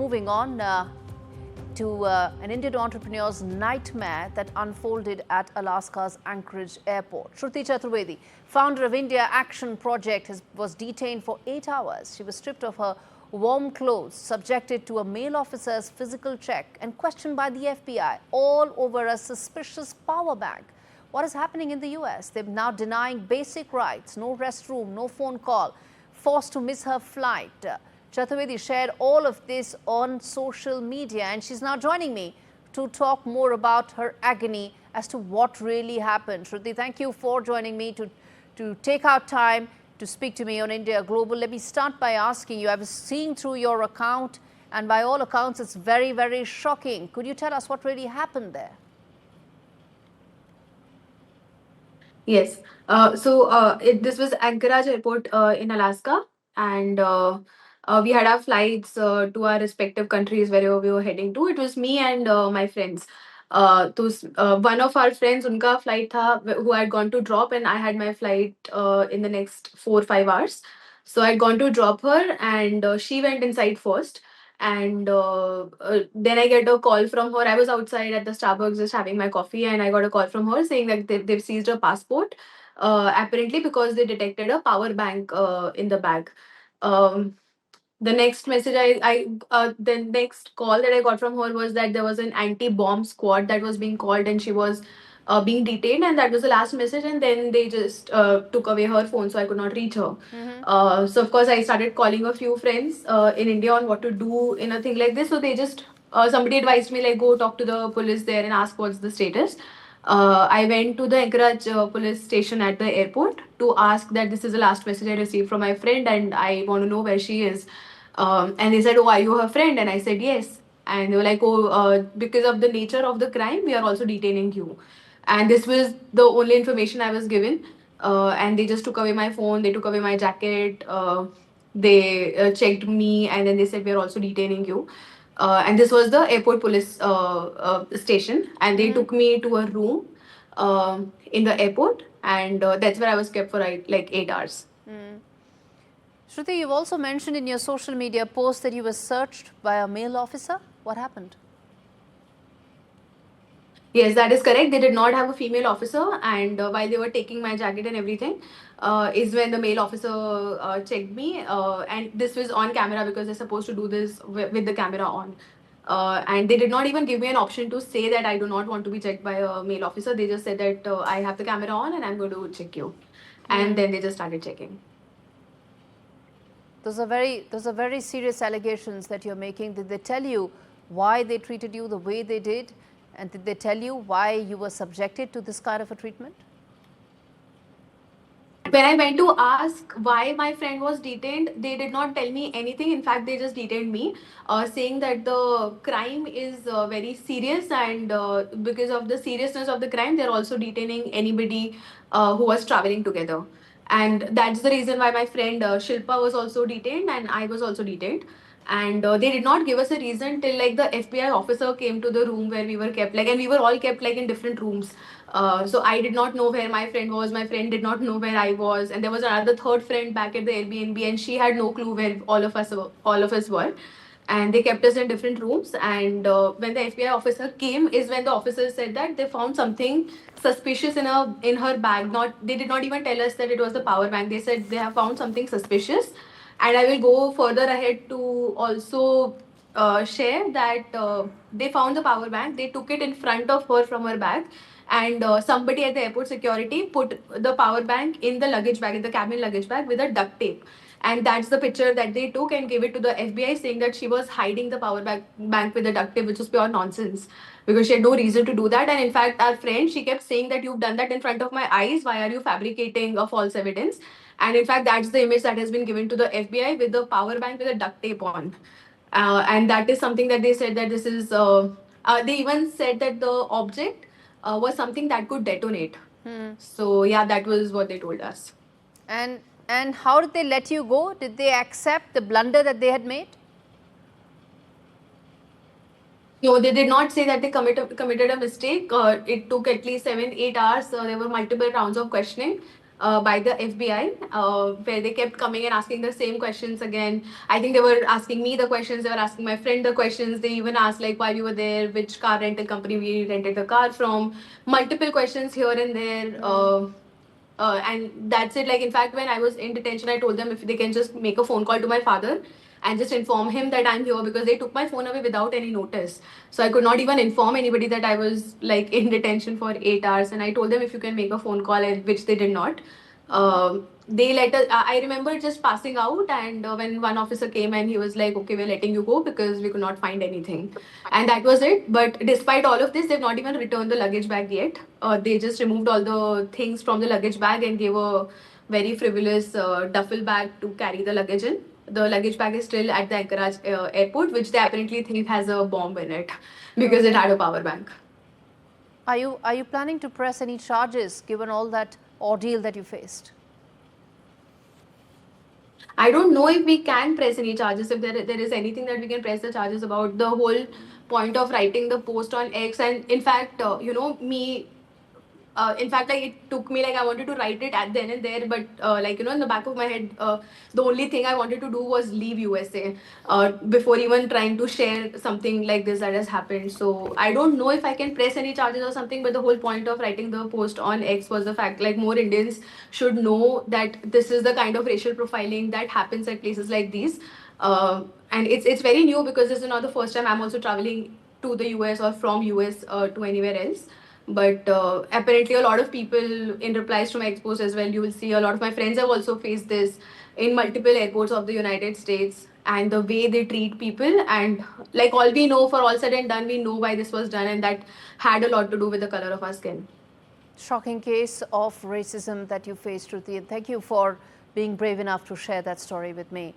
moving on to an Indian entrepreneur's nightmare that unfolded at Alaska's Anchorage airport. Shruti Chaturvedi, founder of India Action Project, was detained for 8 hours. She was stripped of her warm clothes, subjected to a male officer's physical check and questioned by the FBI, all over a suspicious power bank. What is happening in the US? They're now denying basic rights, no restroom, no phone call, forced to miss her flight. Chaturvedi shared all of this on social media, and she's now joining me to talk more about her agony as to what really happened. Shruti, thank you for joining me to take out time to speak to me on India Global. Let me start by asking you, I was seeing through your account, and by all accounts, it's very, very shocking. Could you tell us what really happened there? Yes. This was Anchorage Airport in Alaska, and we had our flights to our respective countries wherever we were heading to. It was me and my friends. One of our friends, unka flight tha, who I had gone to drop, and I had my flight in the next 4 or 5 hours. So I'd gone to drop her, and she went inside first. And then I get a call from her. I was outside at the Starbucks just having my coffee, and I got a call from her saying that they've seized her passport, apparently because they detected a power bank in the bag. Um, the next message the next call that I got from her was that there was an anti-bomb squad that was being called, and she was being detained, and that was the last message. And then they just took away her phone, so I could not reach her. So of course I started calling a few friends in India on what to do in a thing like this. So they just somebody advised me like go talk to the police there and ask what's the status. I went to the Anchorage police station at the airport to ask that this is the last message I received from my friend, and I want to know where she is. And they said, "Oh, are you her friend?" And I said, "Yes." And they were like, "Oh, because of the nature of the crime, we are also detaining you." And this was the only information I was given. And they just took away my phone, they took away my jacket, they checked me, and then they said, "We are also detaining you." And this was the airport police station, and they took me to a room in the airport, and that's where I was kept for like 8 hours. Shruti, you've also mentioned in your social media post that you were searched by a male officer. What happened? Yes, that is correct. They did not have a female officer, and while they were taking my jacket and everything, is when the male officer checked me. And this was on camera because they're supposed to do this with the camera on. And they did not even give me an option to say that I do not want to be checked by a male officer. They just said that I have the camera on and I'm going to check you. And then they just started checking. Those are very serious allegations that you're making. Did they tell you why they treated you the way they did? And did they tell you why you were subjected to this kind of a treatment? When I went to ask why my friend was detained, they did not tell me anything. In fact, they just detained me, saying that the crime is very serious, and because of the seriousness of the crime, they're also detaining anybody who was traveling together. And that's the reason why my friend Shilpa was also detained, and I was also detained. And they did not give us a reason till like the FBI officer came to the room where we were kept, like, and we were all kept like in different rooms. So I did not know where my friend was. My friend did not know where I was, and there was another third friend back at the Airbnb, and she had no clue where all of us were. And they kept us in different rooms. And when the FBI officer came, is when the officer said that they found something suspicious in her bag. Not They did not even tell us that it was the power bank. They said they have found something suspicious, and I will go further ahead to also share that they found the power bank. They took it in front of her from her bag, and somebody at the airport security put the power bank in the luggage bag, in the cabin luggage bag, with a duct tape. And that's the picture that they took and gave it to the FBI, saying that she was hiding the bank with the duct tape, which was pure nonsense because she had no reason to do that. And in fact, our friend, she kept saying that you've done that in front of my eyes. Why are you fabricating a false evidence? And in fact, that's the image that has been given to the FBI with the power bank with a duct tape on. And that is something that they said that this is. They even said that the object was something that could detonate. So yeah, that was what they told us. And how did they let you go? Did they accept the blunder that they had made? No, they did not say that they committed a mistake. It took at least 7, 8 hours. There were multiple rounds of questioning. by the FBI, where they kept coming and asking the same questions again. I think they were asking me the questions, they were asking my friend the questions. They even asked like why we were there, which car rental company we rented the car from, multiple questions here and there. And that's it. Like, in fact, when I was in detention, I told them if they can just make a phone call to my father and just inform him that I'm here, because they took my phone away without any notice. So I could not even inform anybody that I was like in detention for 8 hours. And I told them if you can make a phone call, which they did not. They let us. I remember just passing out, and when one officer came and he was like, "Okay, we're letting you go because we could not find anything," and that was it. But despite all of this, they've not even returned the luggage bag yet. They just removed all the things from the luggage bag and gave a very frivolous duffel bag to carry the luggage in. The luggage bag is still at the Anchorage airport, which they apparently think has a bomb in it because it had a power bank. Are you planning to press any charges given all that ordeal that you faced? I don't know if we can press any charges, if there is anything that we can press the charges about. The whole point of writing the post on X, and in fact, in fact, like, it took me, like, I wanted to write it at then and there, but like, in the back of my head, the only thing I wanted to do was leave USA before even trying to share something like this that has happened. So I don't know if I can press any charges or something, but the whole point of writing the post on X was the fact, like, more Indians should know that this is the kind of racial profiling that happens at places like these. And it's very new because this is not the first time I'm also traveling to the US or from US to anywhere else. But apparently, a lot of people, in replies to my expos as well, you will see a lot of my friends have also faced this in multiple airports of the United States, and the way they treat people. And like, all we know, for all said and done, we know why this was done, and that had a lot to do with the color of our skin. Shocking case of racism that you faced, Shruti, and thank you for being brave enough to share that story with me.